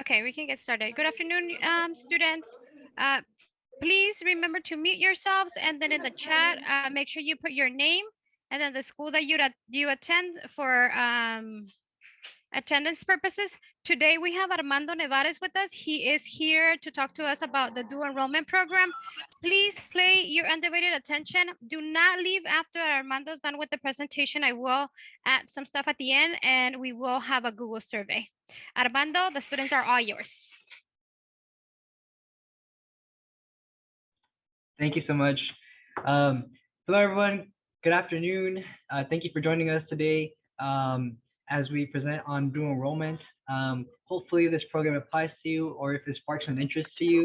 Okay, we can get started. Good afternoon, students. Please remember to mute yourselves, and then in the chat, make sure you put your name and then the school that you attend for attendance purposes. Today we have Armando Nevares with us. He is here to talk to us about the dual enrollment program. Please pay your undivided attention. Do not leave after Armando's done with the presentation. I will add some stuff at the end, and we will have a Google survey. Armando, the students are all yours. Thank you so much. Hello, everyone. Good afternoon. Thank you for joining us today as we present on dual enrollment. Hopefully this program applies to you, or if it sparks an interest to you,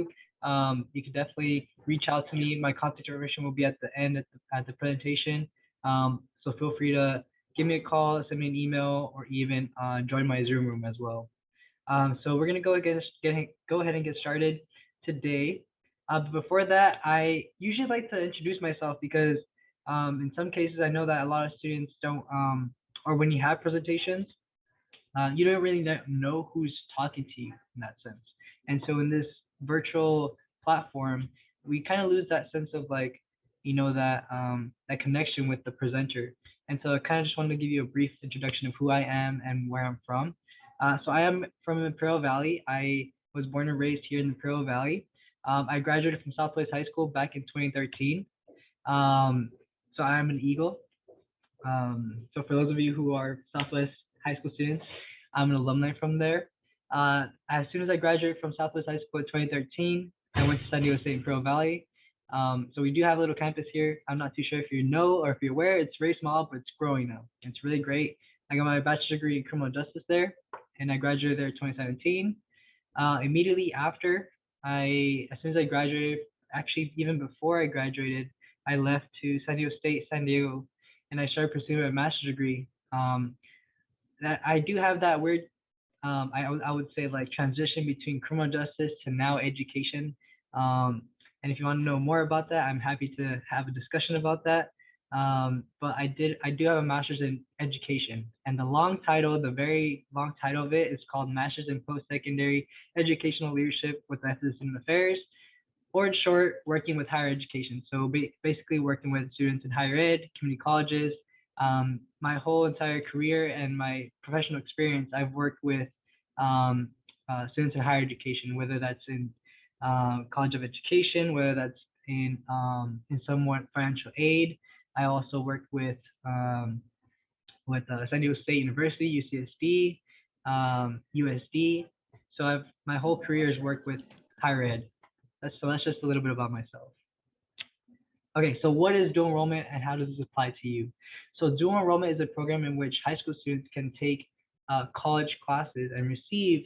you can definitely reach out to me. My contact information will be at the end at the presentation. So feel free to give me a call, send me an email, or even join my Zoom room as well. So we're gonna go ahead and get started today. But before that, I usually like to introduce myself because in some cases I know that a lot of students don't, or when you have presentations, you don't really know who's talking to you in that sense. And so in this virtual platform, we kind of lose that sense of like, that connection with the presenter. And so I kind of just wanted to give you a brief introduction of who I am and where I'm from. So I am from Imperial Valley. I was born and raised here in Imperial Valley. I graduated from Southwest High School back in 2013. So I am an Eagle. So for those of you who are Southwest High School students, I'm an alumni from there. As soon as I graduated from Southwest High School in 2013, I went to San Diego State Imperial Valley. So we do have a little campus here. I'm not too sure if you know or if you're aware. It's very small, but it's growing now. It's really great. I got my bachelor's degree in criminal justice there, and I graduated there in 2017. Immediately after, as soon as I graduated, actually even before I graduated, I left to San Diego State, San Diego, and I started pursuing a master's degree. That I do have that weird, I would say like transition between criminal justice to now education. And if you want to know more about that, I'm happy to have a discussion about that. But I do have a master's in education, and the very long title of it is called Master's in Post-Secondary Educational Leadership with Emphasis in Affairs, or in short, working with higher education. So basically working with students in higher ed, community colleges. My whole entire career and my professional experience, I've worked with students in higher education, whether that's in College of Education, whether that's in somewhat financial aid. I also worked with San Diego State University, UCSD, USD. So my whole career has worked with higher ed. That's just a little bit about myself. Okay, so what is dual enrollment and how does this apply to you? So dual enrollment is a program in which high school students can take college classes and receive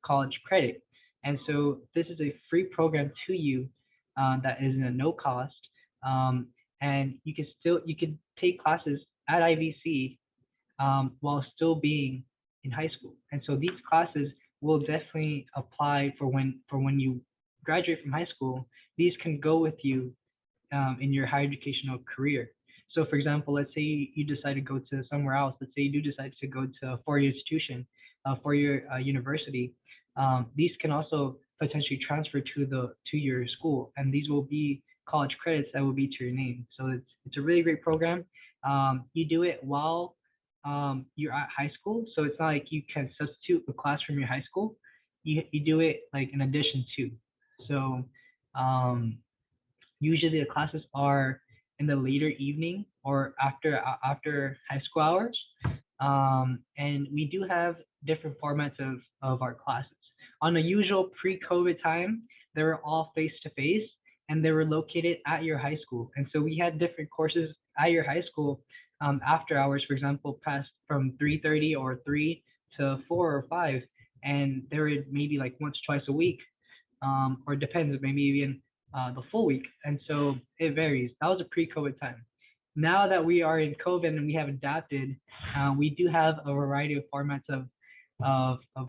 college credit. And so this is a free program to you that is at no cost. And you can take classes at IVC while still being in high school. And so these classes will definitely apply for when you graduate from high school. These can go with you in your higher educational career. So for example, let's say you decide to go to somewhere else. Let's say you do decide to go to a four-year institution, four-year university. These can also potentially transfer to your school, and these will be college credits that will be to your name. So it's a really great program. You do it while you're at high school, so it's not like you can substitute a class from your high school. You do it like in addition to. So usually the classes are in the later evening or after high school hours. And we do have different formats of our classes. On the usual pre-COVID time, they were all face-to-face and they were located at your high school. And so we had different courses at your high school after hours, for example, past from 3:30 or 3 to 4 or 5. And they were maybe like once, twice a week, or depends, maybe even the full week. And so it varies. That was a pre-COVID time. now that we are in COVID and we have adapted, we do have a variety of formats of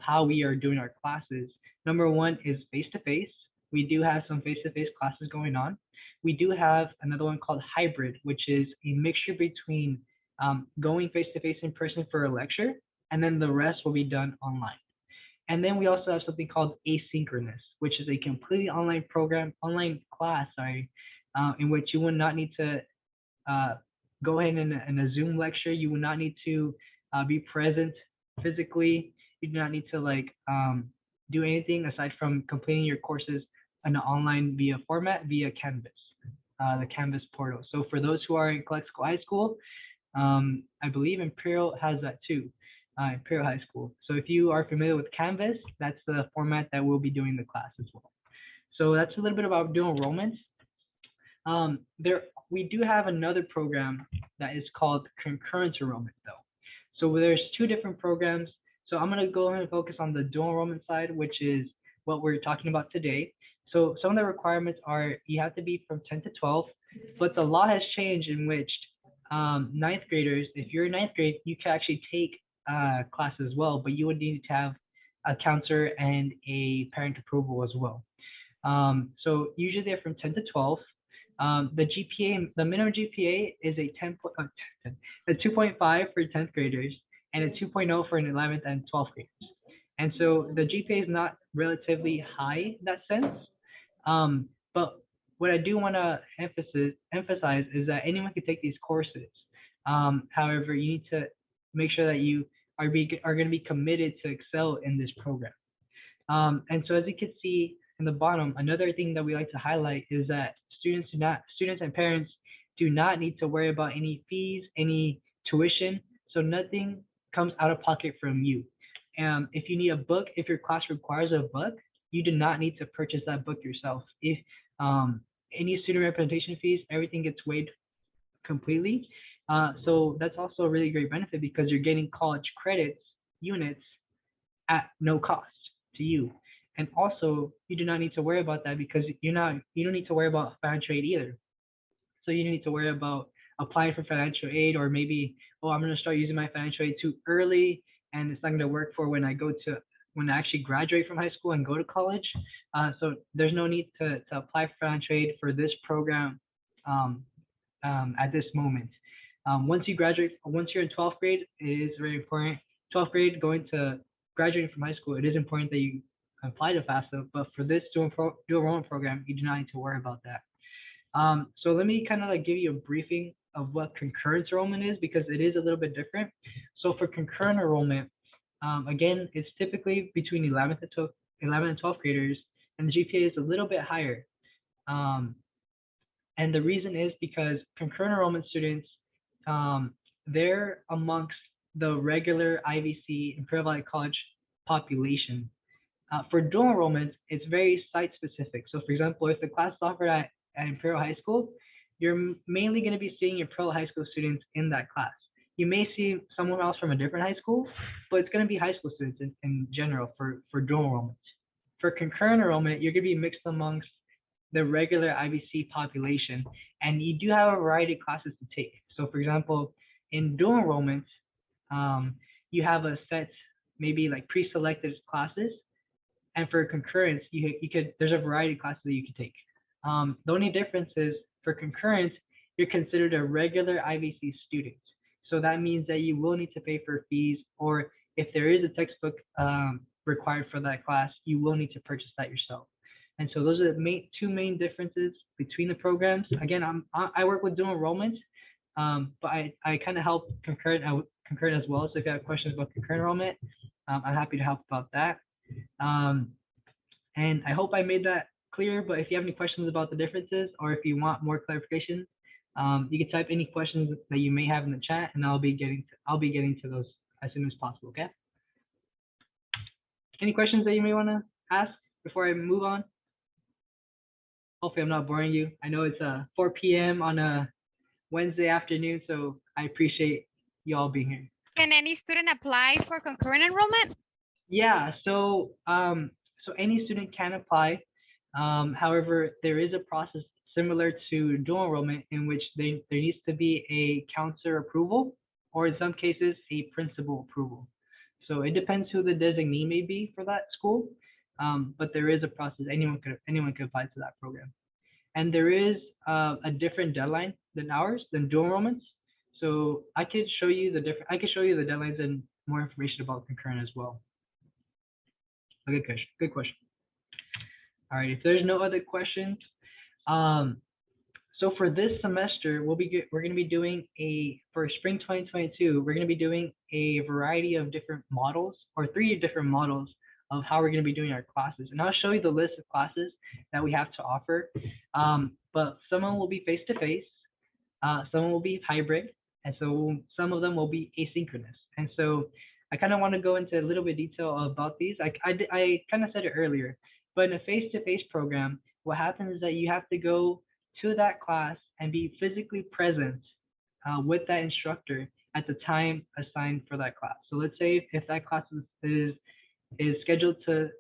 how we are doing our classes. Number one is face to face. We do have some face to face classes going on. We do have another one called hybrid, which is a mixture between going face to face in person for a lecture, and then the rest will be done online. And then we also have something called asynchronous, which is a completely online program, online class, sorry, in which you will not need to uh, go ahead in a Zoom lecture. You will not need to be present physically. You do not need to do anything aside from completing your courses in an online via format via Canvas, the Canvas portal. So for those who are in Calexico High School, I believe Imperial has that too, Imperial High School. So if you are familiar with Canvas, that's the format that we'll be doing the class as well. So that's a little bit about dual enrollment. There, we do have another program that is called concurrent enrollment though. So there's two different programs. So I'm going to go ahead and focus on the dual enrollment side, which is what we're talking about today. So some of the requirements are you have to be from 10 to 12, but the law has changed in which ninth graders, if you're in ninth grade, you can actually take class as well, but you would need to have a counselor and a parent approval as well. So usually they're from 10 to 12. The GPA, the minimum GPA is a 2.5 for 10th graders and a 2.0 for an 11th and 12th graders. And so the GPA is not relatively high in that sense. But what I do want to emphasize is that anyone can take these courses. However, you need to make sure that you are going to be committed to excel in this program. And so as you can see in the bottom, another thing that we like to highlight is that students and parents do not need to worry about any fees, any tuition. So nothing comes out of pocket from you. If you need a book, if your class requires a book, you do not need to purchase that book yourself. If any student representation fees, everything gets waived completely. So that's also a really great benefit because you're getting college credits, units at no cost to you. And also, you do not need to worry about that because you don't need to worry about financial aid either. So you don't need to worry about applying for financial aid or maybe, oh, I'm going to start using my financial aid too early and it's not going to work for when I actually graduate from high school and go to college. So there's no need to apply for financial aid for this program at this moment. Once you graduate, once you're in 12th grade, it is very important. 12th grade, graduating from high school, it is important that you apply to FAFSA, but for this dual enrollment program, you do not need to worry about that. So let me kind of give you a briefing of what concurrent enrollment is because it is a little bit different. So for concurrent enrollment, again, it's typically between 11 and 12th graders, and the GPA is a little bit higher. And the reason is because concurrent enrollment students, they're amongst the regular IVC, Imperial Valley College population. For dual enrollment, it's very site specific. So for example, if the class is offered at Imperial High School, you're mainly going to be seeing Imperial High School students in that class. You may see someone else from a different high school, but it's going to be high school students in general for dual enrollment. For concurrent enrollment, you're going to be mixed amongst the regular IVC population, and you do have a variety of classes to take. So for example, in dual enrollment, you have a set, maybe pre-selected classes, and for concurrence, there's a variety of classes that you can take. The only difference is for concurrence, you're considered a regular IVC student. So that means that you will need to pay for fees, or if there is a textbook required for that class, you will need to purchase that yourself. And so those are the two main differences between the programs. Again, I work with dual enrollment, but I kind of help concurrent as well. So if you have questions about concurrent enrollment, I'm happy to help about that. And I hope I made that clear, but if you have any questions about the differences or if you want more clarification, you can type any questions that you may have in the chat and I'll be getting to those as soon as possible, okay? Any questions that you may want to ask before I move on? Hopefully I'm not boring you. I know it's 4 p.m. on a Wednesday afternoon, so I appreciate you all being here. Can any student apply for concurrent enrollment? Yeah, so any student can apply. However, there is a process similar to dual enrollment, in which there needs to be a counselor approval, or in some cases, a principal approval. So it depends who the designee may be for that school, but there is a process. Anyone could apply to that program, and there is a different deadline than ours, than dual enrollments. So I could show you the different. I could show you the deadlines and more information about concurrent as well. A good question. Good question. All right. If there's no other questions, um, so for this semester, we're going to be doing for spring 2022, we're going to be doing a variety of different models, or 3 different models of how we're going to be doing our classes. And I'll show you the list of classes that we have to offer. But some of them will be face-to-face, some will be hybrid, and so some of them will be asynchronous. And so I kind of want to go into a little bit of detail about these. I kind of said it earlier, but in a face-to-face program, what happens is that you have to go to that class and be physically present with that instructor at the time assigned for that class. So let's say if that class is scheduled to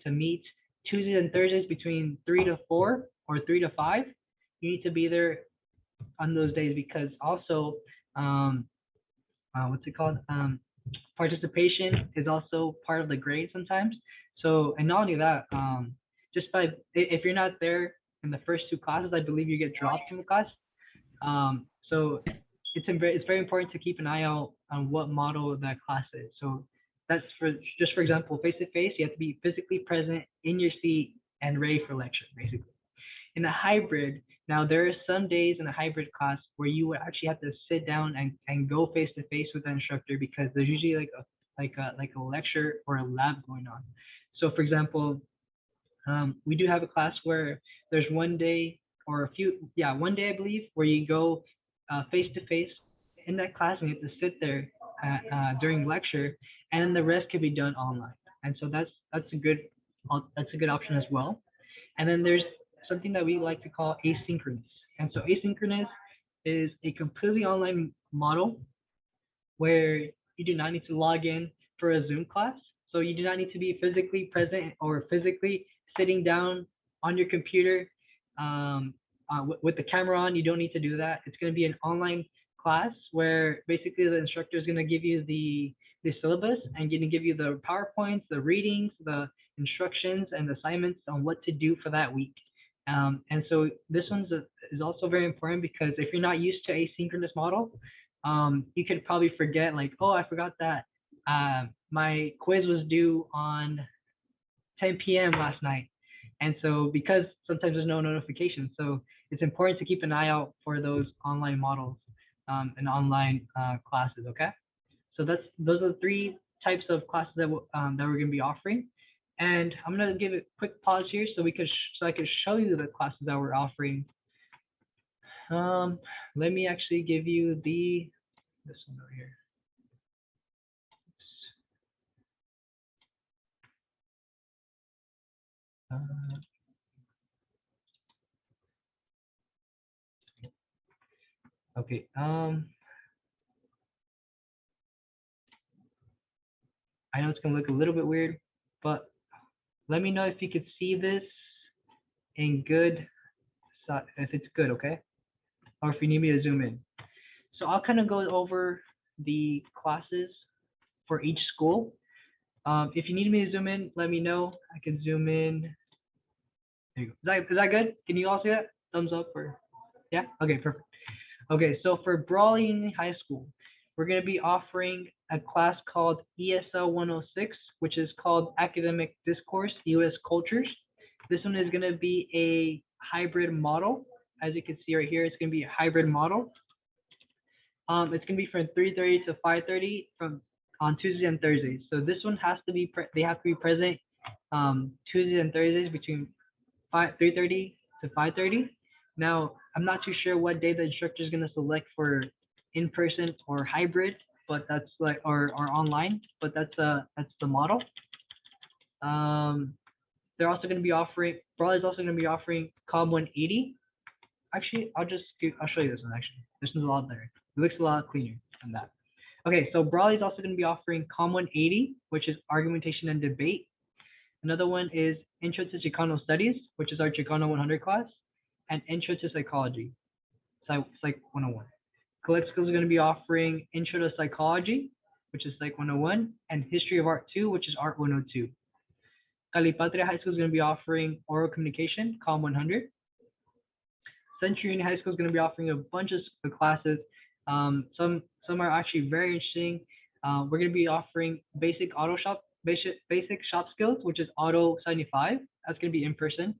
meet Tuesdays and Thursdays between 3 to 4 or 3 to 5, you need to be there on those days, because also what's it called? Participation is also part of the grade sometimes. So, and not only that, just by if you're not there in the first 2 classes, I believe you get dropped from the class. So it's very important to keep an eye out on what model that class is. So that's for example, face to face, you have to be physically present in your seat and ready for lecture, basically. In a hybrid, now there are some days in a hybrid class where you would actually have to sit down and go face to face with the instructor, because there's usually like a lecture or a lab going on. So for example, we do have a class where there's one day or one day I believe, where you go face to face in that class, and you have to sit there during lecture, and the rest can be done online. And so that's a good option as well. And then there's something that we like to call asynchronous. And so asynchronous is a completely online model where you do not need to log in for a Zoom class. So you do not need to be physically present or physically sitting down on your computer with the camera on. You don't need to do that. It's going to be an online class where basically the instructor is going to give you the syllabus and going to give you the PowerPoints, the readings, the instructions, and the assignments on what to do for that week. And so this is also very important, because if you're not used to asynchronous model, you could probably forget, like, oh, I forgot that my quiz was due on 10 p.m. last night. And so because sometimes there's no notification, so it's important to keep an eye out for those online models and online classes, okay? So those are the 3 types of classes that we're going to be offering. And I'm going to give a quick pause here so I can show you the classes that we're offering. Let me actually give you this one over here. Okay. I know it's gonna look a little bit weird, but let me know if you could see this in good, if it's good, okay? Or if you need me to zoom in. So I'll kind of go over the classes for each school. If you need me to zoom in, let me know. I can zoom in. There you go. Is that good? Can you all see that? Thumbs up or yeah? Okay, perfect. Okay, so for Brawley High School, we're going to be offering a class called ESL 106, which is called Academic Discourse, U.S. Cultures. This one is going to be a hybrid model. As you can see right here, it's going to be a hybrid model. It's going to be from 3:30 to 5:30 on Tuesdays and Thursdays. So this one has to be they have to be present Tuesdays and Thursdays between 3:30 to 5:30. Now, I'm not too sure what day the instructor is going to select for in-person or hybrid, but that's like or online, but that's the model. They're also going to be offering Brawley is also going to be offering COM 180. Actually, I'll show you this one. Actually, this one's a lot better. It looks a lot cleaner than that. Okay, so Brawley is also going to be offering COM 180, which is argumentation and debate. Another one is Intro to Chicano Studies, which is our Chicano 100 class. and Intro to Psychology, Psych 101. Calexico is going to be offering Intro to Psychology, which is Psych 101, and History of Art 2, which is Art 102. Calipatria High School is going to be offering Oral Communication, Com 100. Century Union High School is going to be offering a bunch of classes. Some are actually very interesting. We're going to be offering basic shop skills, which is Auto 75. That's going to be in person.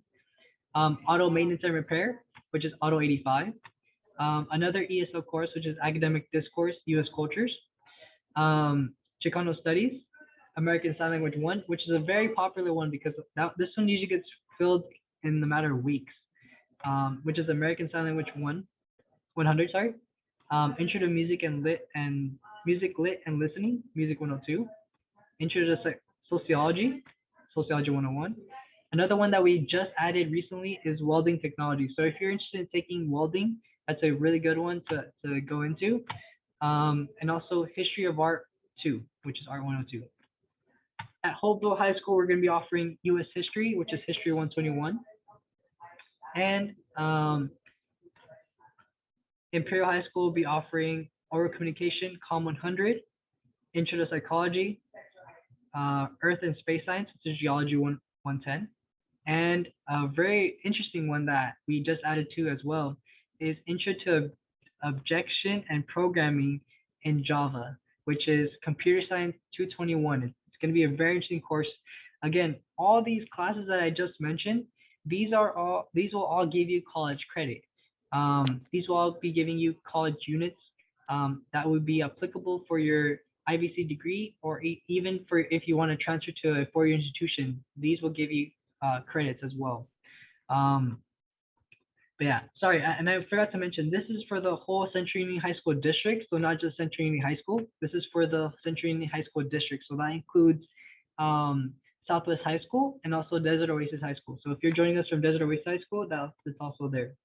Auto Maintenance and Repair, which is Auto 85. Another ESL course, which is Academic Discourse, U.S. Cultures. Chicano Studies, American Sign Language 1, which is a very popular one because this one usually gets filled in a matter of weeks, which is American Sign Language 100, sorry. Intro to Music and Lit and Listening, Music 102. Intro to Sociology, Sociology 101. Another one that we just added recently is Welding Technology. So if you're interested in taking welding, that's a really good one to go into. And also History of Art 2, which is Art 102. At Hopeville High School, we're going to be offering U.S. History, which is History 121. And Imperial High School will be offering Oral Communication, Com 100, Intro to Psychology, Earth and Space Science, which is Geology 110. And a very interesting one that we just added to as well is Intro to Objection and Programming in Java, which is Computer Science 221. It's going to be a very interesting course. Again, all these classes that I just mentioned, these will all give you college credit. These will all be giving you college units that would be applicable for your IVC degree, or even for if you want to transfer to a four-year institution. These will give you credits as well. But yeah, sorry, and I forgot to mention, this is for the whole Century Union High School district, so not just Century Union High School. This is for the Century Union High School district, so that includes Southwest High School and also Desert Oasis High School. So if you're joining us from Desert Oasis High School, that's also there.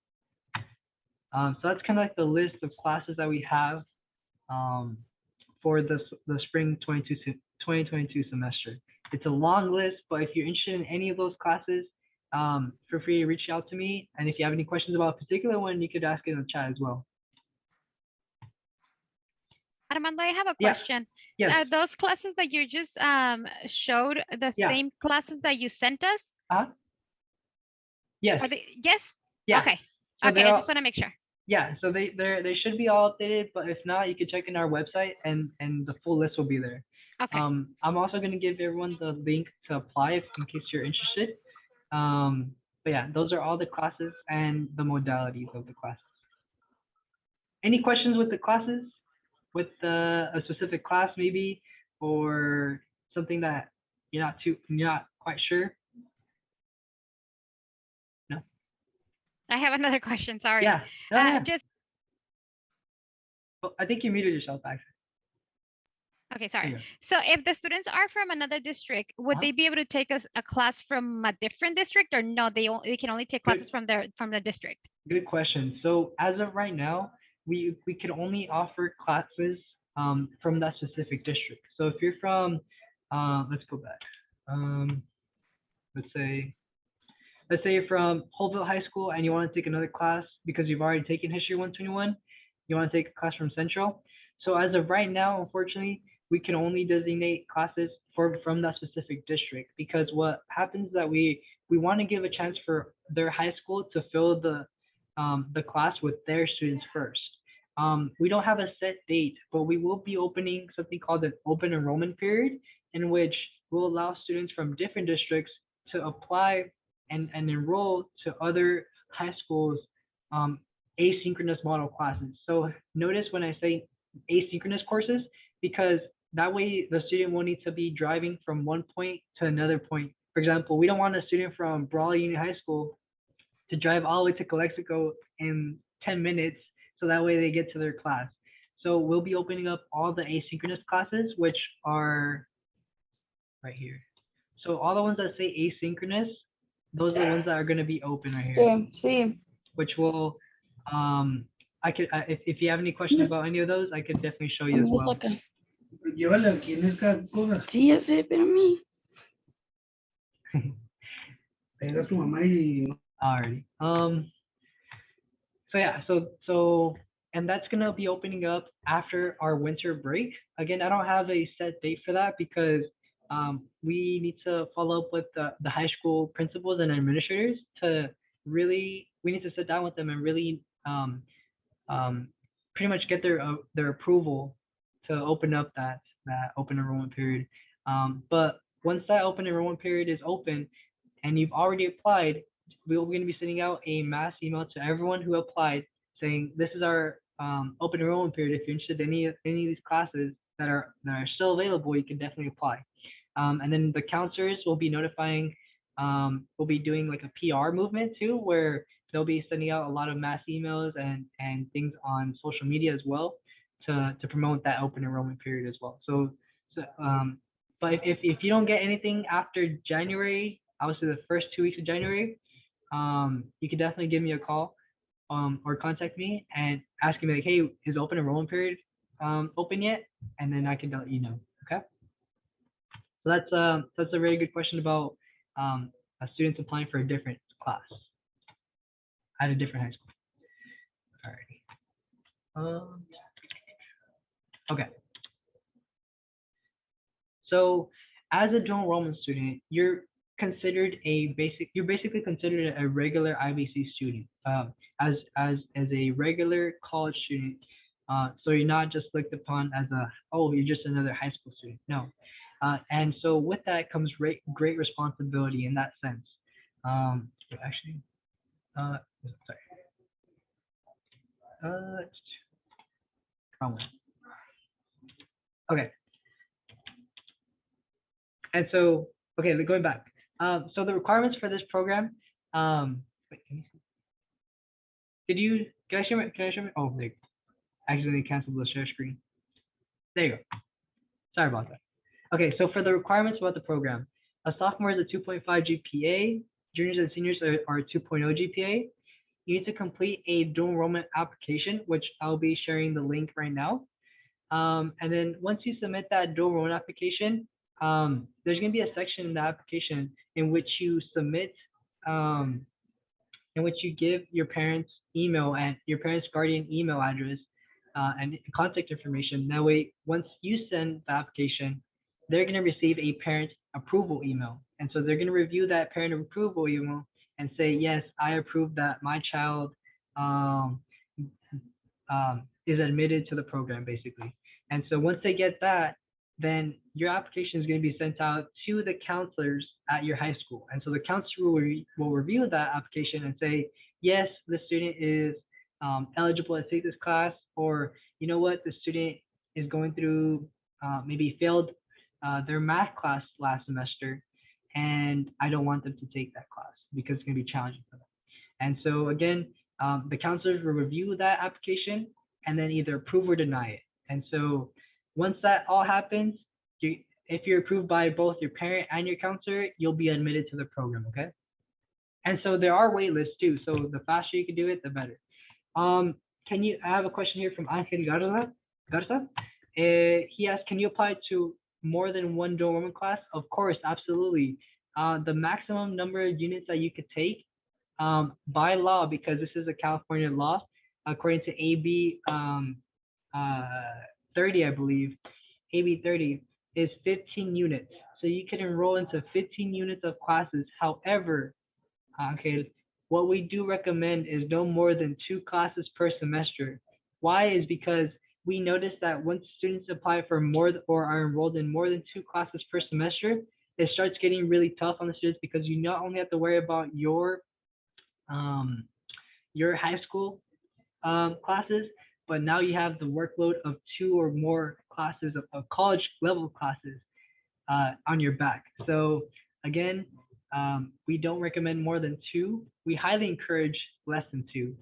So that's kind of like the list of classes that we have for the spring 2022 semester. It's a long list, but if you're interested in any of those classes, feel free to reach out to me. And if you have any questions about a particular one, you could ask it in the chat as well. Armando, I have a question. Yes. Are those classes that you just showed the same classes that you sent us? Yes. Are they, yes? Yeah. Okay. So okay, I just want to make sure. Yeah, so they should be all updated, but if not, you can check in our website and the full list will be there. Okay. I'm also going to give everyone the link to apply in case you're interested. But yeah, those are all the classes and the modalities of the classes. Any questions with the classes? With a specific class maybe, or something that you're not quite sure? No? I have another question, sorry. Yeah. No. Just. Oh, I think you muted yourself, actually. Okay, sorry. So if the students are from another district, would they be able to take a class from a different district, or no, they can only take classes from their district? Good question. So as of right now, we can only offer classes from that specific district. So if you're from, let's go back. Let's say you're from Holtville High School and you want to take another class because you've already taken History 121. You want to take a class from Central. So as of right now, unfortunately, we can only designate classes from that specific district, because what happens is that we want to give a chance for their high school to fill the class with their students first. We don't have a set date, but we will be opening something called an open enrollment period, in which we'll allow students from different districts to apply and enroll to other high schools asynchronous model classes. So notice when I say asynchronous courses, because that way the student won't need to be driving from one point to another point. For example, we don't want a student from Brawley Union High School to drive all the way to Calexico in 10 minutes, so that way they get to their class. So we'll be opening up all the asynchronous classes, which are right here. So all the ones that say asynchronous, those are the ones that are going to be open right here. Sí. Which will, I could, if you have any questions about any of those, I could definitely show you as well. Sí, ya sé, pero mí. Alrighty. So yeah, and that's gonna be opening up after our winter break. Again, I don't have a set date for that because we need to follow up with the high school principals and administrators to really, we need to sit down with them and really um, pretty much get their approval to open up that open enrollment period. But once that open enrollment period is open and you've already applied, we're going to be sending out a mass email to everyone who applied saying this is our open enrollment period. If you're interested in any of these classes that are still available, you can definitely apply. And then the counselors will be notifying. We'll be doing like a PR movement too, where they'll be sending out a lot of mass emails and things on social media as well to promote that open enrollment period as well. But if you don't get anything after January, obviously the first 2 weeks of January, you can definitely give me a call or contact me and ask me like, hey, is open enrollment period open yet? And then I can let you know. Okay. So that's a very good question about students applying for a different class at a different high school. Alrighty. Okay. So as a dual enrollment student, you're basically considered a regular IBC student, as a regular college student. So you're not just looked upon as you're just another high school student. No. And so with that comes great responsibility in that sense. Actually, sorry. Wrong one. Okay. And so, okay, going back. So the requirements for this program, wait, can I show me? Oh, they accidentally canceled the share screen. There you go. Sorry about that. Okay, so for the requirements about the program, a sophomore is a 2.5 GPA, juniors and seniors are 2.0 GPA. You need to complete a dual enrollment application, which I'll be sharing the link right now. And then once you submit that dual enrollment application, there's going to be a section in the application in which you submit, in which you give your parents' email and your parents' guardian email address and contact information. That way, once you send the application, they're going to receive a parent approval email. And so they're going to review that parent approval email and say, yes, I approve that my child is admitted to the program, basically. And so once they get that, then your application is going to be sent out to the counselors at your high school. And so the counselor will review that application and say, yes, the student is eligible to take this class, or you know what, the student is going through, maybe failed their math class last semester, and I don't want them to take that class because it's going to be challenging for them. And so again, the counselors will review that application and then either approve or deny it. And so once that all happens, if you're approved by both your parent and your counselor, you'll be admitted to the program, okay? And so there are wait lists too. So the faster you can do it, the better. I have a question here from Angel Garza. He asked, can you apply to more than one dual enrollment class? Of course, absolutely. The maximum number of units that you could take by law, because this is a California law, according to AB 30, I believe, AB 30 is 15 units. So you can enroll into 15 units of classes. However, okay, what we do recommend is no more than 2 classes per semester. Why? Is because we notice that once students apply for more or are enrolled in more than 2 classes per semester, it starts getting really tough on the students because you not only have to worry about your high school classes, but now you have the workload of 2 or more classes of college level classes on your back. So again, we don't recommend more than 2. We highly encourage less than 2.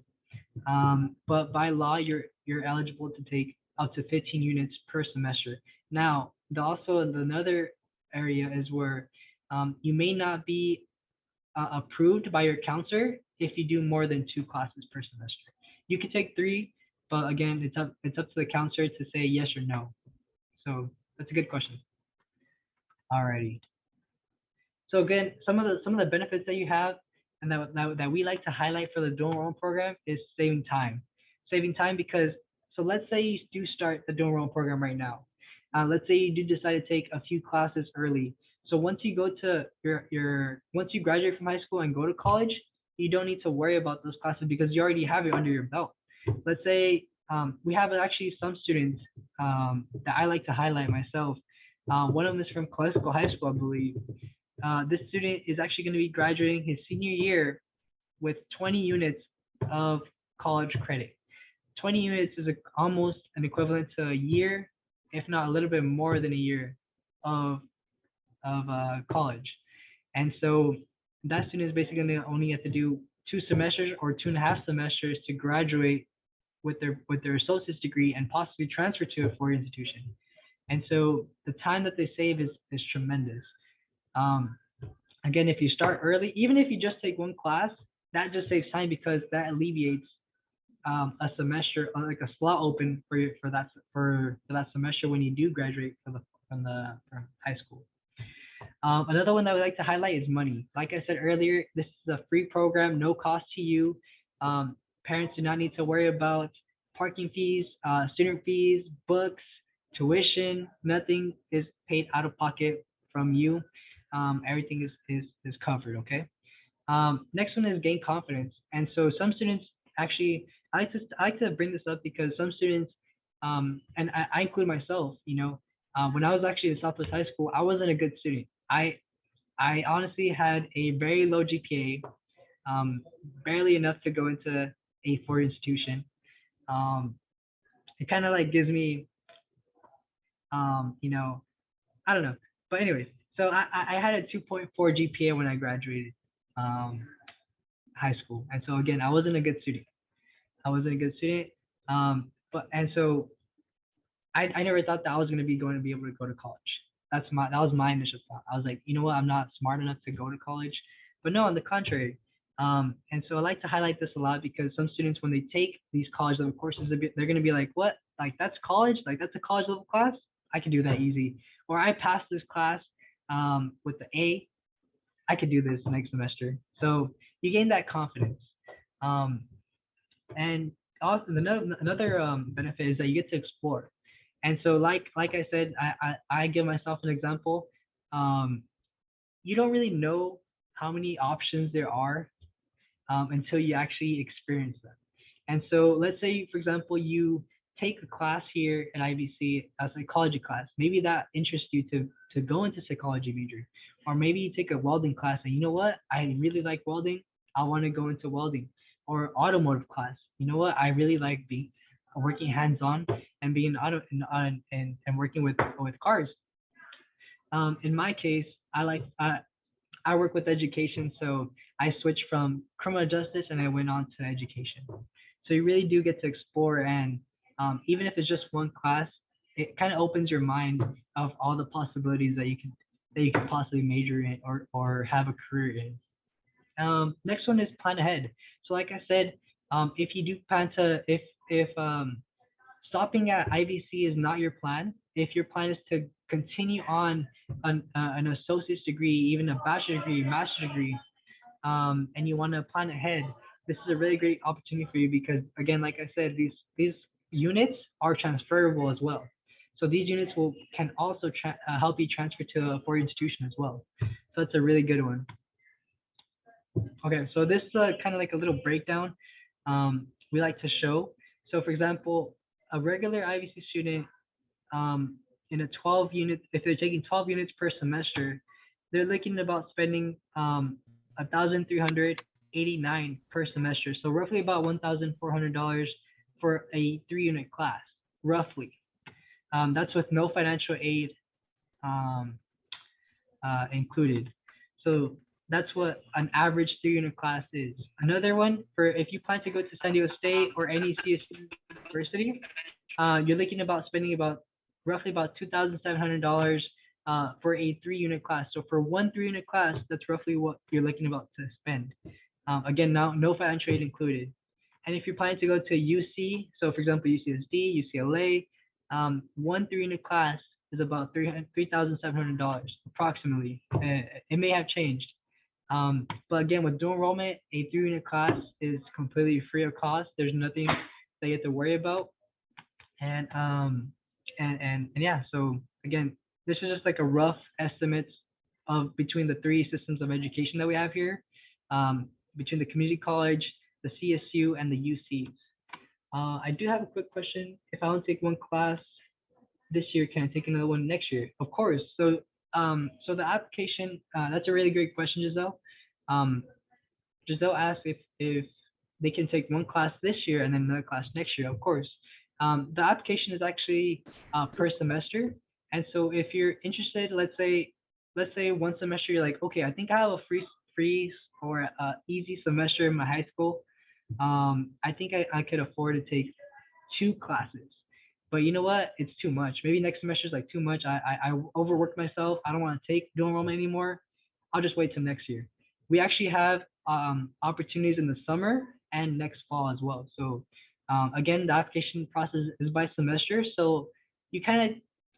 But by law, you're eligible to take up to 15 units per semester. Now, also another area is where you may not be approved by your counselor if you do more than 2 classes per semester. You can take 3, but again, it's up to the counselor to say yes or no. So that's a good question. Alrighty. So again, some of the benefits that you have and that we like to highlight for the dual enrollment program is saving time. Saving time because, so let's say you do start the dual enrollment program right now. Let's say you do decide to take a few classes early. So once you go to once you graduate from high school and go to college, you don't need to worry about those classes because you already have it under your belt. Let's say we have actually some students that I like to highlight myself. One of them is from Classical High School, I believe. This student is actually going to be graduating his senior year with 20 units of college credit. 20 units is almost an equivalent to a year, if not a little bit more than a year of college. And so that student is basically going to only have to do 2 semesters or 2.5 semesters to graduate with their associate's degree and possibly transfer to a foreign institution. And so the time that they save is tremendous. Again, if you start early, even if you just take one class, that just saves time because that alleviates a semester, like a slot open for that semester when you do graduate from high school. Another one that we like to highlight is money. Like I said earlier, this is a free program, no cost to you. Parents do not need to worry about parking fees, student fees, books, tuition. Nothing is paid out of pocket from you. Everything is covered. Okay. Next one is gain confidence. And so some students actually, I like to bring this up because some students, and I include myself, when I was actually in Southwest High School, I wasn't a good student. I honestly had a very low GPA, barely enough to go into a foreign institution. It kind of like gives me, I don't know. But anyways, so I had a 2.4 GPA when I graduated high school. And so again, I wasn't a good student. And so I never thought that I was going to be able to go to college. That was my initial thought. I was like, you know what, I'm not smart enough to go to college. But no, on the contrary. And so I like to highlight this a lot because some students, when they take these college level courses, they're going to be like, what? Like, that's college? Like, that's a college level class? I can do that easy. Or I passed this class with the A. I could do this next semester. So you gain that confidence. And also another benefit is that you get to explore. And so like I said, I give myself an example. You don't really know how many options there are until you actually experience them. And so let's say, for example, you take a class here at IVC, a psychology class. Maybe that interests you to go into psychology major. Or maybe you take a welding class and you know what? I really like welding. I want to go into welding. Or automotive class. You know what? I really like working hands-on and being and working with cars. In my case, I work with education, so I switched from criminal justice and I went on to education. So you really do get to explore, and even if it's just one class, it kind of opens your mind of all the possibilities that you can possibly major in or have a career in. Next one is plan ahead. So like I said, if you do plan to, if stopping at IVC is not your plan, if your plan is to continue on an associate's degree, even a bachelor's degree, master's degree, and you want to plan ahead, this is a really great opportunity for you because, again, like I said, these units are transferable as well. So these units can also help you transfer to a foreign institution as well. So it's a really good one. Okay, so this is kind of like a little breakdown we like to show. So for example, a regular IVC student in a 12 unit, if they're taking 12 units per semester, they're looking at about spending 1,389 per semester. So roughly about $1,400 for a 3-unit class, roughly. That's with no financial aid included. So that's what an average 3-unit class is. Another one, for if you plan to go to San Diego State or any CSU university, you're looking about spending roughly about $2,700 for a 3-unit class. So for one 3-unit class, that's roughly what you're looking about to spend. Again, now no financial aid included. And if you're planning to go to UC, so for example, UCSD, UCLA, one 3-unit class is about $3,700 approximately. It may have changed. But again, with dual enrollment, a 3-unit class is completely free of cost. There's nothing that you have to worry about. And and yeah, so again, this is just like a rough estimate of between the three systems of education that we have here, between the community college, the CSU, and the UCs. I do have a quick question. If I want to take one class this year, can I take another one next year? Of course. So so the application, that's a really great question, Giselle. Um, Giselle asked if they can take one class this year and then another class next year. Of course. The application is actually per semester, and so if you're interested, let's say one semester you're like, okay, I think I have a free or easy semester in my high school. I think I could afford to take 2 classes. But you know what? It's too much. Maybe next semester is like too much. I overworked myself. I don't want to take dual enrollment anymore. I'll just wait till next year. We actually have opportunities in the summer and next fall as well. So again, the application process is by semester. So you kind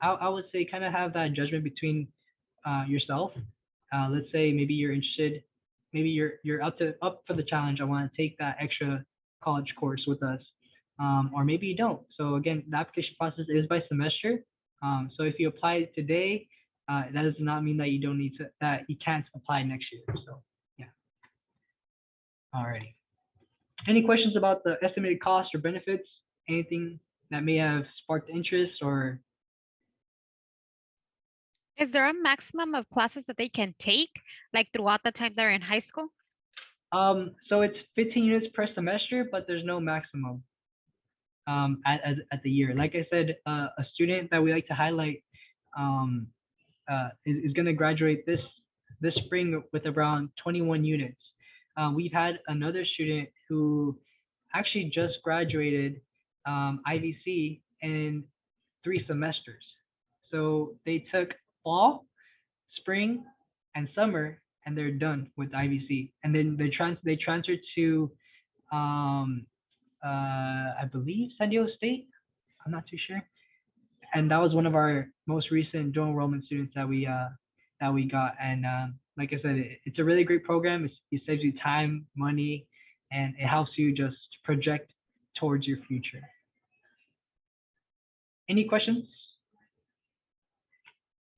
of, I would say, kind of have that judgment between yourself. Let's say maybe you're interested, maybe you're up for the challenge. I want to take that extra college course with us, or maybe you don't. So again, the application process is by semester. So if you apply today, that does not mean that you don't need to, that you can't apply next year. So yeah. All right. Any questions about the estimated cost or benefits? Anything that may have sparked interest or Is there a maximum of classes that they can take, like throughout the time they're in high school? so it's 15 units per semester, but there's no maximum at the year. Like I said, a student that we like to highlight um, is going to graduate this spring with around 21 units. We've had another student who actually just graduated IVC in 3 semesters. So they took fall, spring, and summer, and they're done with IVC. And then they transferred to I believe San Diego State. I'm not too sure. And that was one of our most recent dual enrollment students that we got. And like I said, it's a really great program. It saves you time, money, and it helps you just project towards your future. Any questions?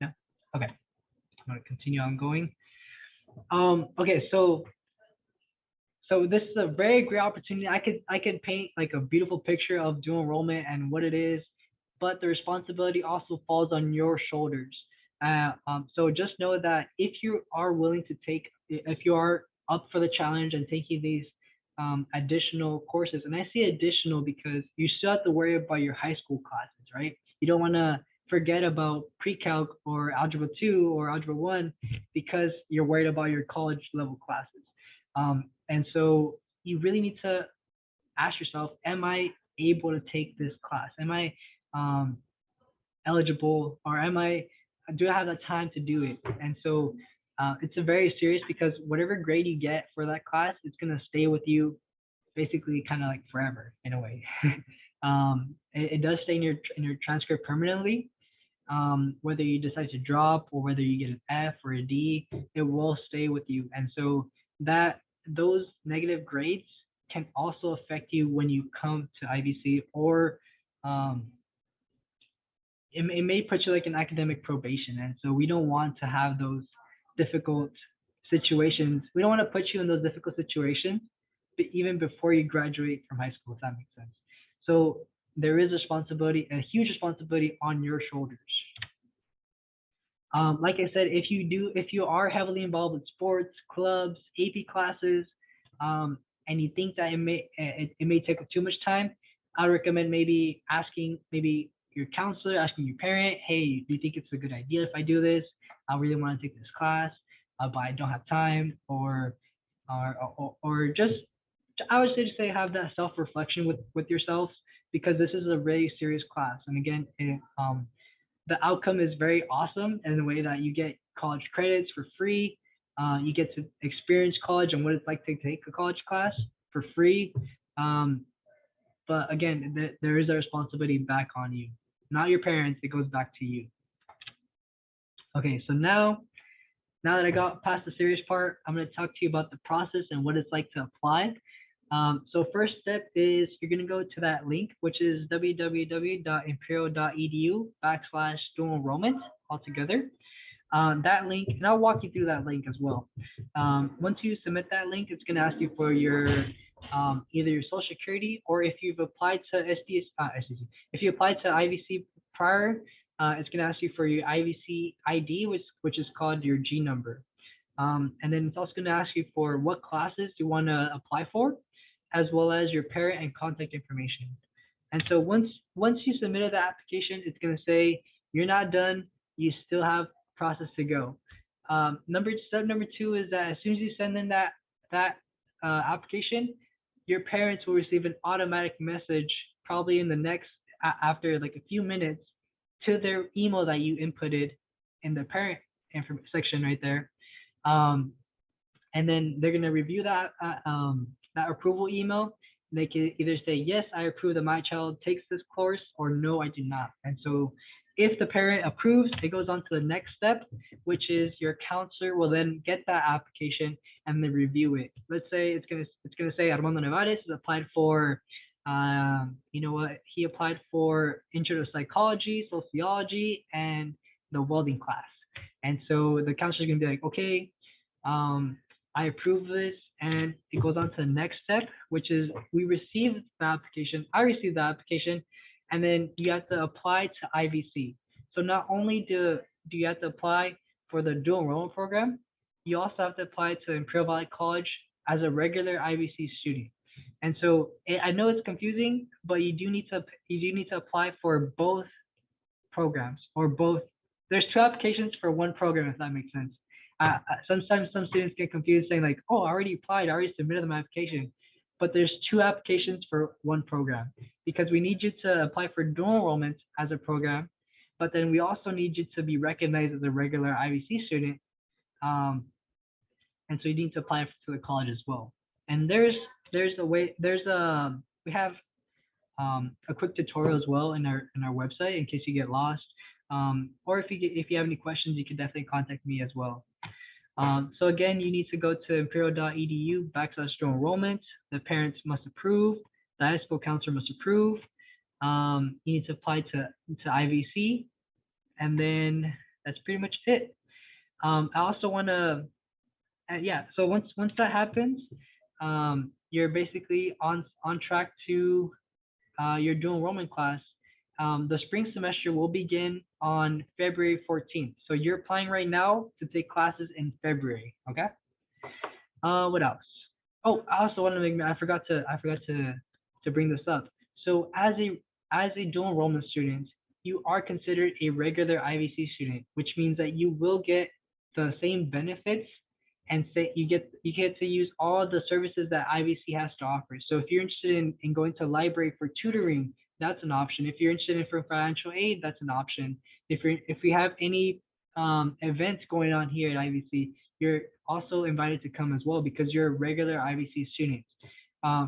No? Okay. I'm gonna continue on going. Okay, so this is a very great opportunity. I could paint like a beautiful picture of dual enrollment and what it is, but the responsibility also falls on your shoulders. So just know that if you are willing to take, if you are up for the challenge and taking these additional courses, and I say additional because you still have to worry about your high school classes, right? You don't want to forget about pre-calc or algebra 2 or algebra 1 because you're worried about your college level classes. And so you really need to ask yourself, am I able to take this class? Am I eligible, or do I have the time to do it? And so it's a very serious, because whatever grade you get for that class, it's going to stay with you basically kind of like forever in a way. It does stay in your transcript permanently. Whether you decide to drop or whether you get an F or a D, it will stay with you. And so that those negative grades can also affect you when you come to IVC, or it may put you like in academic probation. And so we don't want to have those difficult situations. We don't want to put you in those difficult situations, but even before you graduate from high school, if that makes sense. So there is responsibility, a huge responsibility on your shoulders. Like I said, if you are heavily involved with sports, clubs, AP classes, and you think that it may take up too much time, I recommend maybe asking maybe your counselor, asking your parent, hey, do you think it's a good idea if I do this? I really want to take this class, but I don't have time, or just, I would say have that self-reflection with yourself, because this is a very serious class. And again, the outcome is very awesome in the way that you get college credits for free. You get to experience college and what it's like to take a college class for free. But again, there is a responsibility back on you, not your parents. It goes back to you. Okay, so now now that I got past the serious part, I'm going to talk to you about the process and what it's like to apply. So first step is you're going to go to that link, which is www.imperial.edu/dual enrollment altogether. That link, and I'll walk you through that link as well. Once you submit that link, it's going to ask you for your either your social security, or if you've applied to if you applied to IVC prior, it's going to ask you for your IVC ID, which is called your G number. And then it's also going to ask you for what classes you want to apply for, as well as your parent and contact information. And so once you submitted the application, it's going to say you're not done. You still have process to go. Step number 2 is that as soon as you send in that application, your parents will receive an automatic message, probably in the next after like a few minutes, to their email that you inputted in the parent section right there. And then they're gonna review that approval email. They can either say, yes, I approve that my child takes this course, or no, I do not. And so if the parent approves, it goes on to the next step, which is your counselor will then get that application and then review it. Let's say it's gonna say Armando Nevares has applied for, he applied for Intro to Psychology, Sociology, and the welding class. And so the counselor is gonna be like, okay, I approve this, and it goes on to the next step, which is we received the application. I received the application. And then you have to apply to IVC. So not only do you have to apply for the dual enrollment program, you also have to apply to Imperial Valley College as a regular IVC student. And so I know it's confusing, but you do need to apply for both programs, or both. There's 2 applications for 1 program, if that makes sense. Sometimes some students get confused saying like, oh, I already applied, I already submitted my application. But there's 2 applications for 1 program, because we need you to apply for dual enrollment as a program, but then we also need you to be recognized as a regular IVC student. And so you need to apply to the college as well. And we have a quick tutorial as well in our website in case you get lost. Or if you have any questions, you can definitely contact me as well. So again, you need to go to imperial.edu/dual enrollment. The parents must approve. The high school counselor must approve. You need to apply to IVC, and then that's pretty much it. I also want to, so once that happens, you're basically on track to your dual enrollment class. The spring semester will begin on February 14th. So you're applying right now to take classes in February. Okay. What else? Oh, I also want to I forgot to bring this up. So as a dual enrollment student, you are considered a regular IVC student, which means that you will get the same benefits, and you get to use all the services that IVC has to offer. So if you're interested in going to library for tutoring, that's an option. If you're interested in for financial aid, that's an option. If we have any events going on here at IVC, you're also invited to come as well, because you're a regular IVC student.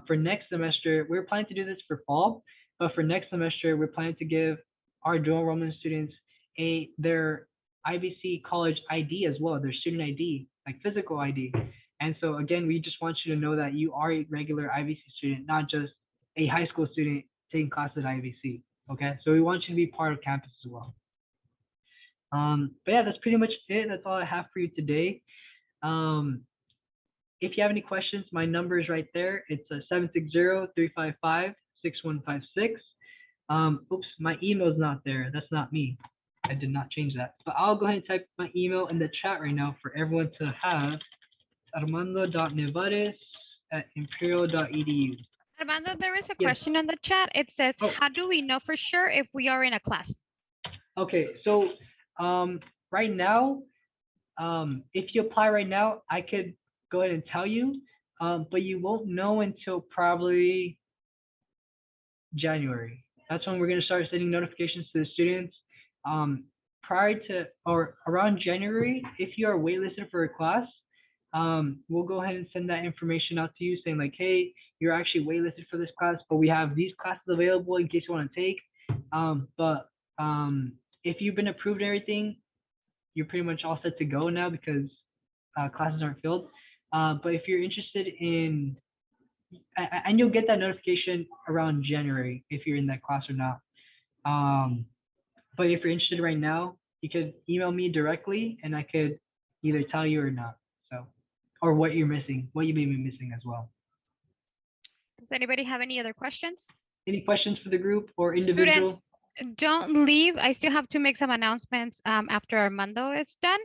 For next semester, we're planning to do this for fall, but for next semester, we're planning to give our dual enrollment students their IVC college ID as well, their student ID, like physical ID. And so again, we just want you to know that you are a regular IVC student, not just a high school student taking classes at IVC. Okay, so we want you to be part of campus as well. But yeah, that's pretty much it. That's all I have for you today. If you have any questions, my number is right there. It's 760-355-6156. Oops, my email is not there. That's not me. I did not change that. But I'll go ahead and type my email in the chat right now for everyone to have. armando.nevares@imperial.edu. Armando, there is a Yes. question in the chat. It says, Oh. how do we know for sure if we are in a class? Okay, so right now, if you apply right now, I could go ahead and tell you, but you won't know until probably January. That's when we're going to start sending notifications to the students. Prior to or around January, if you are waitlisted for a class, we'll go ahead and send that information out to you saying like, hey, you're actually waitlisted for this class, but we have these classes available in case you want to take. If you've been approved and everything, you're pretty much all set to go now, because classes aren't filled. But if you're interested in, and you'll get that notification around January if you're in that class or not. But if you're interested right now, you could email me directly, and I could either tell you or not. So, or what you're missing, what you may be missing as well. Does anybody have any other questions? Any questions for the group or individual? Students, don't leave. I still have to make some announcements after Armando is done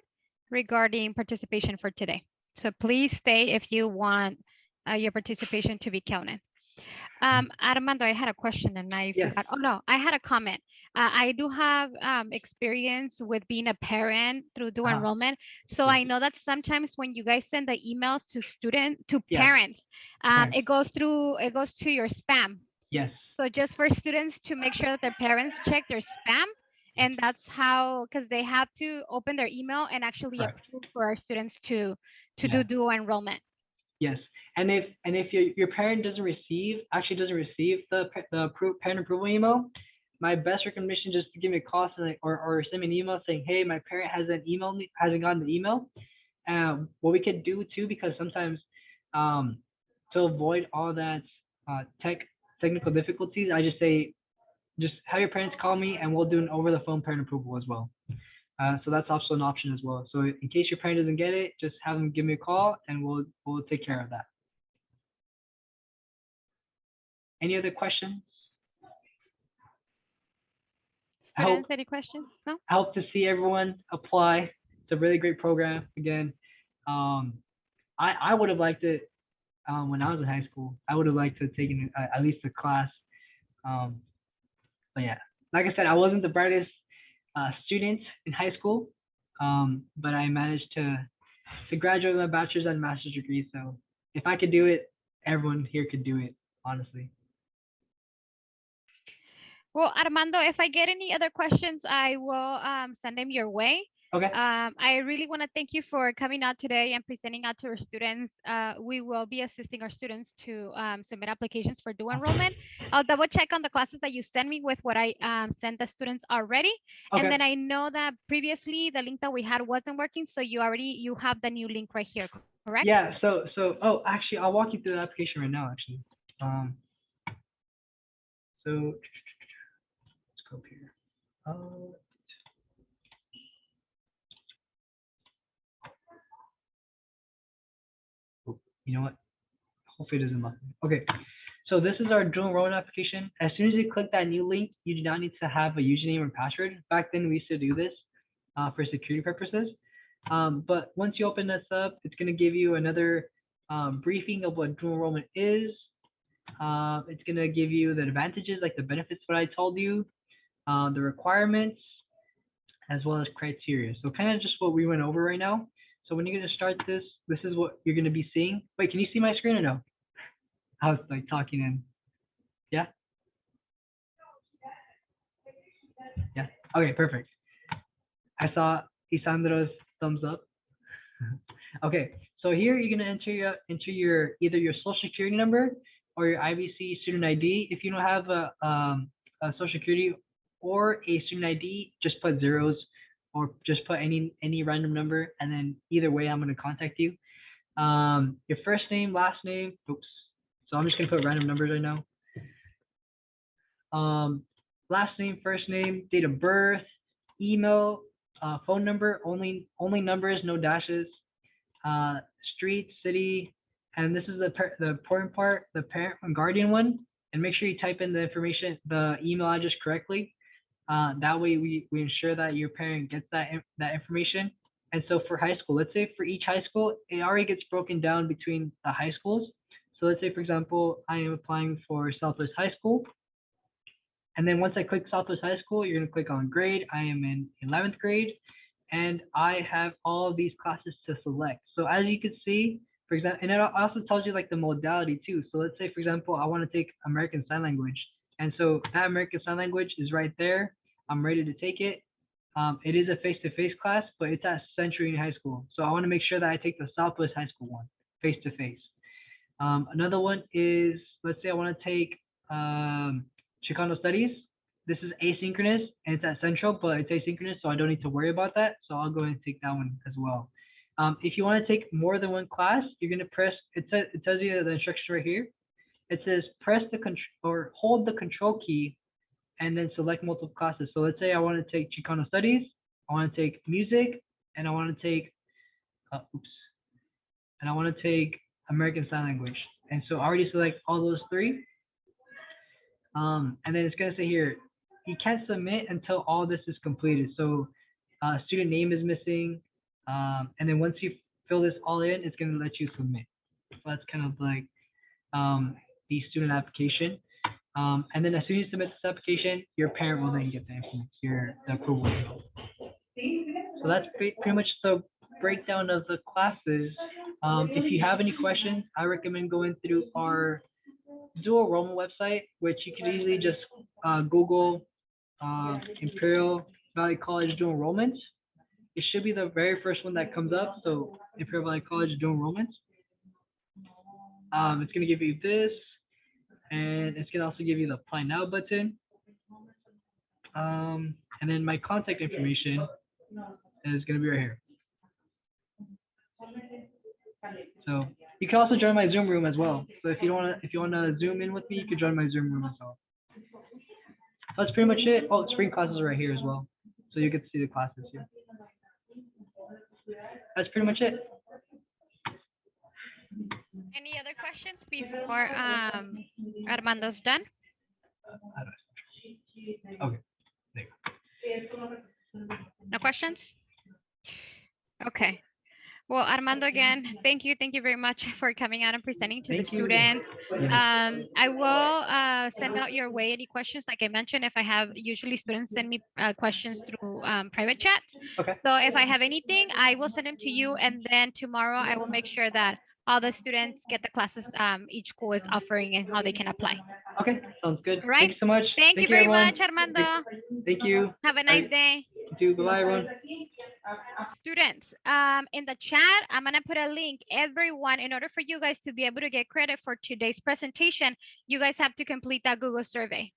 regarding participation for today. So please stay if you want your participation to be counted. Armando, I had a question and I Yes. forgot. Oh no, I had a comment. I do have experience with being a parent through dual enrollment. So Yes. I know that sometimes when you guys send the emails to Yeah. parents, Parents. it goes to your spam. Yes. So just for students to make sure that their parents check their spam, and that's how, because they have to open their email and actually Correct. approve for our students to Yeah. do dual enrollment. Yes, and if your parent doesn't receive the parent approval email, my best recommendation is just to give me a call or send me an email saying, hey, my parent hasn't gotten the email. What we could do too, because sometimes to avoid all that technical difficulties, I just say just have your parents call me and we'll do an over the phone parent approval as well. So that's also an option as well. So in case your parent doesn't get it, just have them give me a call and we'll take care of that. Any other questions? Students, any questions? No? I hope to see everyone apply. It's a really great program. Again, I would have liked it when I was in high school. I would have liked to have taken at least a class. But yeah, like I said, I wasn't the brightest student in high school, but I managed to graduate with my bachelor's and master's degree. So if I could do it, everyone here could do it, honestly. Well, Armando, if I get any other questions, I will send them your way. Okay. I really want to thank you for coming out today and presenting out to our students. We will be assisting our students to submit applications for dual enrollment. I'll double check on the classes that you send me with what I sent the students already. Okay. And then I know that previously the link that we had wasn't working, so you have the new link right here, correct? Yeah. So oh, actually, I'll walk you through the application right now. Actually, so let's go up here. You know what? Hopefully it doesn't bug me. Okay. So this is our dual enrollment application. As soon as you click that new link, you do not need to have a username or password. Back then we used to do this for security purposes. But once you open this up, it's going to give you another briefing of what dual enrollment is. It's going to give you the advantages, like the benefits, what I told you, the requirements, as well as criteria. So kind of just what we went over right now. So when you're going to start this, this is what you're going to be seeing. Wait, can you see my screen or no? I was like talking in. Yeah? Yeah. Okay, perfect. I saw Isandro's thumbs up. Okay, so here you're gonna enter your either your social security number or your IBC student ID. If you don't have a social security or a student ID, just put zeros or just put any random number, and then either way I'm gonna contact you. Your first name, last name. Oops. So I'm just gonna put random numbers right now. Last name, first name, date of birth, email, phone number, only numbers, no dashes, street, city, and this is the important part, the parent and guardian one. And make sure you type in the information, the email address correctly. That way we ensure that your parent gets that information. And so for high school, let's say for each high school, it already gets broken down between the high schools. So let's say, for example, I am applying for Southwest High School. And then once I click Southwest High School, you're going to click on grade. I am in 11th grade, and I have all of these classes to select. So as you can see, for example, and it also tells you like the modality too. So let's say, for example, I want to take American Sign Language. And so that American Sign Language is right there. I'm ready to take it. It is a face-to-face class, but it's at Central Union High School. So I want to make sure that I take the Southwest High School one, face-to-face. Another one is, let's say I want to take Chicano Studies. This is asynchronous and it's at Central, but it's asynchronous, so I don't need to worry about that. So I'll go ahead and take that one as well. If you want to take more than one class, you're going to press, it tells you the instructions right here. It says press the control or hold the control key and then select multiple classes. So let's say I want to take Chicano Studies, I want to take music, and I want to take, and I want to take American Sign Language. And so I already select all those three. And then it's going to say here, you can't submit until all this is completed. So student name is missing. And then once you fill this all in, it's going to let you submit. So that's kind of like the student application. And then as soon as you submit this application, your parent will then get the approval. So that's pretty much the breakdown of the classes. If you have any questions, I recommend going through our Dual Enrollment website, which you can easily just Google Imperial Valley College Dual Enrollment. It should be the very first one that comes up. So Imperial Valley College Dual Enrollment. It's going to give you this, and it's going to also give you the Apply Now button. And then my contact information is going to be right here. So you can also join my Zoom room as well. So if you want to Zoom in with me, you can join my Zoom room as well. That's pretty much it. Oh, spring classes are right here as well, so you get to see the classes here. That's pretty much it. Any other questions before Armando's done? Okay. There you go. No questions? Okay. Well, Armando, again, thank you very much for coming out and presenting to the students. I will send out your way any questions. Like I mentioned, if I have, usually students send me questions through private chat. Okay. So if I have anything, I will send them to you, and then tomorrow I will make sure that all the students get the classes each school is offering and how they can apply. Okay, sounds good. Right. Thanks so much. Thank you very everyone. much, Armando. Thank you. Have a nice day. You too. Bye, everyone. Students, in the chat, I'm gonna put a link. Everyone, in order for you guys to be able to get credit for today's presentation, you guys have to complete that Google survey.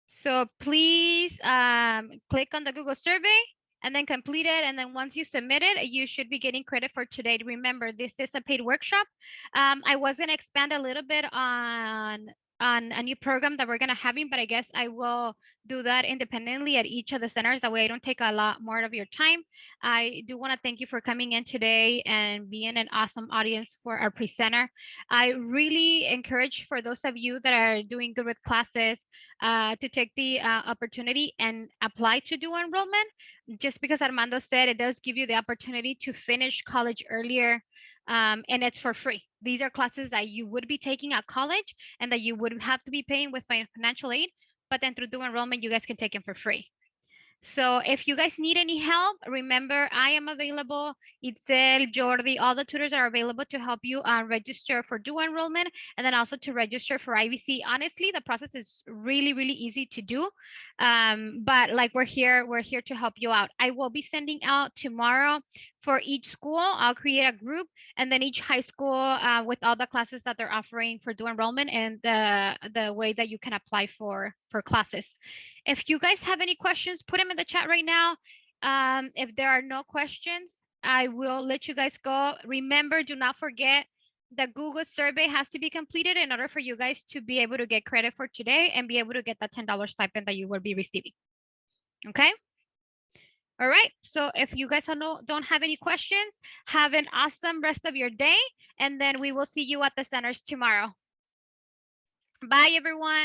So please click on the Google survey and then complete it. And then once you submit it, you should be getting credit for today. Remember, this is a paid workshop. I was gonna expand a little bit on a new program that we're gonna having, but I guess I will do that independently at each of the centers. That way I don't take a lot more of your time. I do want to thank you for coming in today and being an awesome audience for our presenter. I really encourage for those of you that are doing good with classes to take the opportunity and apply to Dual Enrollment. Just because Armando said, it does give you the opportunity to finish college earlier, and it's for free. These are classes that you would be taking at college and that you would have to be paying with financial aid, but then through Dual Enrollment, you guys can take them for free. So if you guys need any help, remember, I am available. Itzel, Jordi, all the tutors are available to help you register for Dual Enrollment and then also to register for IVC. Honestly, the process is really, really easy to do. But like we're here to help you out. I will be sending out tomorrow for each school. I'll create a group, and then each high school with all the classes that they're offering for Dual Enrollment and the way that you can apply for classes. If you guys have any questions, put them in the chat right now. If there are no questions, I will let you guys go. Remember, do not forget the Google survey has to be completed in order for you guys to be able to get credit for today and be able to get that $10 stipend that you will be receiving. Okay? All right. So if you guys don't have any questions, have an awesome rest of your day. And then we will see you at the centers tomorrow. Bye, everyone.